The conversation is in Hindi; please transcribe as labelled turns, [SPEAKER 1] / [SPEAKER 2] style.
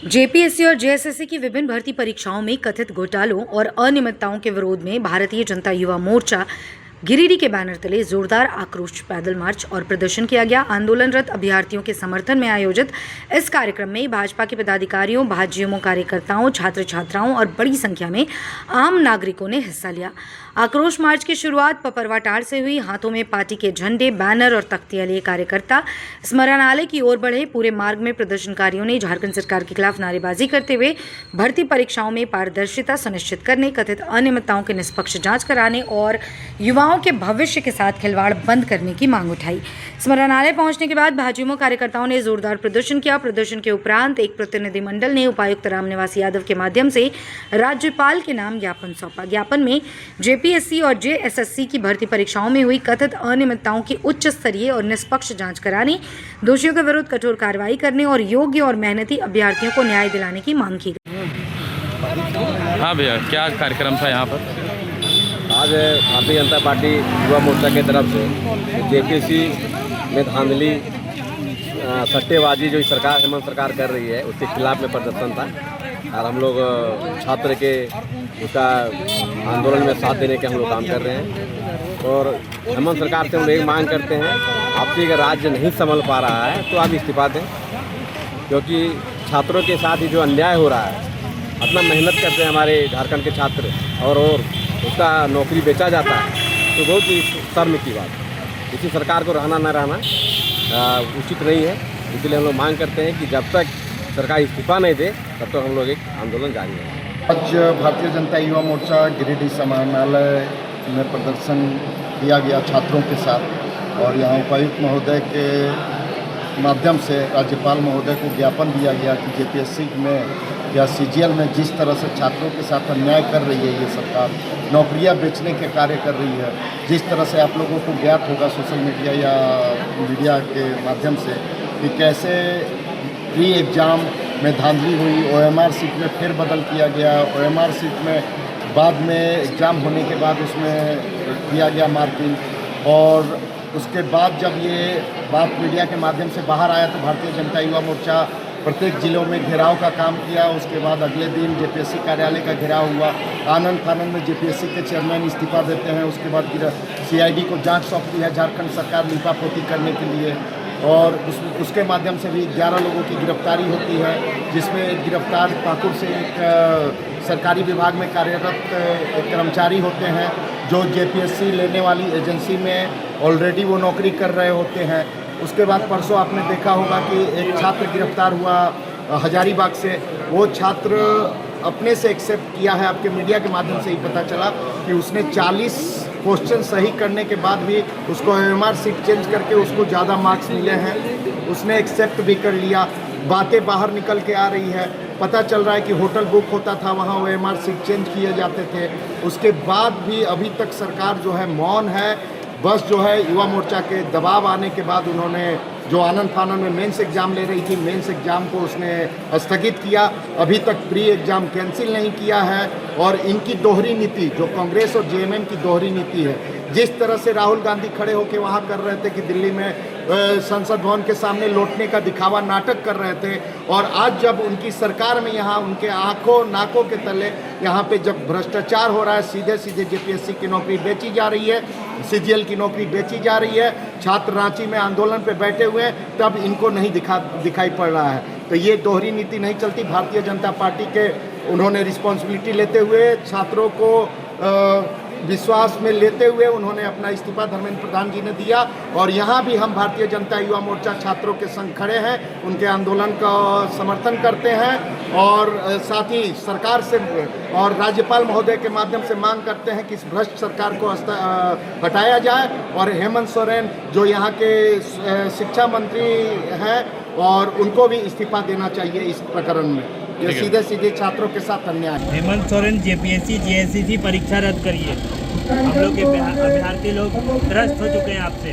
[SPEAKER 1] जेपीएससी और जेएसएससी की विभिन्न भर्ती परीक्षाओं में कथित घोटालों और अनियमितताओं के विरोध में भारतीय जनता युवा मोर्चा गिरिडीह के बैनर तले जोरदार आक्रोश पैदल मार्च और प्रदर्शन किया गया। आंदोलनरत अभ्यर्थियों के समर्थन में आयोजित इस कार्यक्रम में भाजपा के पदाधिकारियों, भाजयुमो कार्यकर्ताओं, छात्र छात्राओं और बड़ी संख्या में आम नागरिकों ने हिस्सा लिया। आक्रोश मार्च की शुरुआत पपरवाटार से हुई। हाथों में पार्टी के झंडे, बैनर और तख्तियां लिए कार्यकर्ता स्मरणालय की ओर बढ़े। पूरे मार्ग में प्रदर्शनकारियों ने झारखंड सरकार के खिलाफ नारेबाजी करते हुए भर्ती परीक्षाओं में पारदर्शिता सुनिश्चित करने, कथित अनियमितताओं की निष्पक्ष जांच कराने और युवाओं के भविष्य के साथ खिलवाड़ बंद करने की मांग उठाई। स्मरणालय पहुंचने के बाद भाजयुमो कार्यकर्ताओं ने जोरदार प्रदर्शन किया। प्रदर्शन के उपरांत एक प्रतिनिधिमंडल ने उपायुक्त रामनिवास यादव के माध्यम से राज्यपाल के नाम ज्ञापन सौंपा। ज्ञापन में जेपीएससी और जेएसएससी की भर्ती परीक्षाओं में हुई कथित अनियमितताओं की उच्च स्तरीय और निष्पक्ष जांच कराने, दोषियों के विरुद्ध कठोर कार्रवाई करने और योग्य और मेहनती अभ्यर्थियों को न्याय दिलाने की मांग की गई।
[SPEAKER 2] हाँ भैया, क्या कार्यक्रम था यहाँ पर?
[SPEAKER 3] आज भारतीय जनता पार्टी युवा मोर्चा की तरफ से जेपीएससी में धांधली, सट्टेबाजी जो सरकार हेमंत सरकार कर रही है उसके खिलाफ में प्रदर्शन था और हम लोग छात्र के उसका आंदोलन में साथ देने के हम लोग काम कर रहे हैं। और हेमंत सरकार से हम लोग एक मांग करते हैं, आपसी अगर राज्य नहीं संभल पा रहा है तो आप इस्तीफा दें, क्योंकि छात्रों के साथ ही जो अन्याय हो रहा है, अपना मेहनत करते हैं हमारे झारखंड के छात्र और उसका नौकरी बेचा जाता है, तो बहुत ही शर्म की बात है। इसी सरकार को रहना न रहना उचित नहीं है। इसलिए हम लोग मांग करते हैं कि जब तक सरकार इस्तीफा नहीं दे तब तक हम लोग एक आंदोलन जारी है।
[SPEAKER 4] आज भारतीय जनता युवा मोर्चा गिरिडीह समाहरणालय में प्रदर्शन किया गया छात्रों के साथ और यहाँ उपायुक्त महोदय के माध्यम से राज्यपाल महोदय को ज्ञापन दिया गया कि जेपीएससी में या सीजीएल में जिस तरह से छात्रों के साथ अन्याय कर रही है ये सरकार, नौकरियां बेचने के कार्य कर रही है, जिस तरह से आप लोगों को ज्ञात होगा सोशल मीडिया या मीडिया के माध्यम से कि कैसे प्री एग्ज़ाम में धांधली हुई, ओएमआर सीट में फिर बदल किया गया, ओएमआर सीट में बाद में एग्ज़ाम होने के बाद उसमें किया गया मार्किंग, और उसके बाद जब ये बात मीडिया के माध्यम से बाहर आया तो भारतीय जनता युवा मोर्चा प्रत्येक जिलों में घेराव का काम किया। उसके बाद अगले दिन जेपीएससी कार्यालय का घेराव हुआ। आनंद फानंद में जेपीएससी के चेयरमैन इस्तीफा देते हैं। उसके बाद सीआईडी को जांच सौंपती है झारखंड सरकार लीपापोती करने के लिए, और उसके माध्यम से भी 11 लोगों की गिरफ्तारी होती है, जिसमें एक गिरफ्तार पाकुड़ से एक सरकारी विभाग में कार्यरत कर्मचारी होते हैं जो जेपीएससी लेने वाली एजेंसी में ऑलरेडी वो नौकरी कर रहे होते हैं। उसके बाद परसों आपने देखा होगा कि एक छात्र गिरफ्तार हुआ हजारीबाग से। वो छात्र अपने से एक्सेप्ट किया है, आपके मीडिया के माध्यम से ही पता चला कि उसने 40 क्वेश्चन सही करने के बाद भी उसको ओएमआर सीट चेंज करके उसको ज़्यादा मार्क्स मिले हैं। उसने एक्सेप्ट भी कर लिया। बातें बाहर निकल के आ रही है, पता चल रहा है कि होटल बुक होता था, वहाँ ओएमआर सीट चेंज किए जाते थे। उसके बाद भी अभी तक सरकार जो है मौन है। बस जो है युवा मोर्चा के दबाव आने के बाद उन्होंने जो आनंद फानंद में मेंस एग्ज़ाम ले रही थी, मेंस एग्ज़ाम को उसने स्थगित किया। अभी तक प्री एग्ज़ाम कैंसिल नहीं किया है। और इनकी दोहरी नीति, जो कांग्रेस और जेएमएम की दोहरी नीति है, जिस तरह से राहुल गांधी खड़े होकर वहाँ कर रहे थे कि दिल्ली में संसद भवन के सामने लौटने का दिखावा नाटक कर रहे थे, और आज जब उनकी सरकार में यहाँ उनके आंखों नाकों के तले यहाँ पे जब भ्रष्टाचार हो रहा है, सीधे सीधे जेपीएससी की नौकरी बेची जा रही है, सीजीएल की नौकरी बेची जा रही है, छात्र रांची में आंदोलन पे बैठे हुए हैं, तब इनको नहीं दिखाई पड़ रहा है। तो ये दोहरी नीति नहीं चलती। भारतीय जनता पार्टी के उन्होंने रिस्पॉन्सिबिलिटी लेते हुए, छात्रों को विश्वास में लेते हुए उन्होंने अपना इस्तीफा धर्मेंद्र प्रधान जी ने दिया। और यहाँ भी हम भारतीय जनता युवा मोर्चा छात्रों के संग खड़े हैं, उनके आंदोलन का समर्थन करते हैं और साथ ही सरकार से और राज्यपाल महोदय के माध्यम से मांग करते हैं कि इस भ्रष्ट सरकार को हटाया जाए और हेमंत सोरेन जो यहाँ के शिक्षा मंत्री हैं और उनको भी इस्तीफा देना चाहिए इस प्रकरण में। ये सीधे सीधे छात्रों के साथ अन्याय है।
[SPEAKER 5] हेमंत सोरेन जेपीएससी जेएसएससी परीक्षा रद्द करिए। हम लोग के अभ्यर्थी लोग त्रस्त हो चुके हैं आपसे।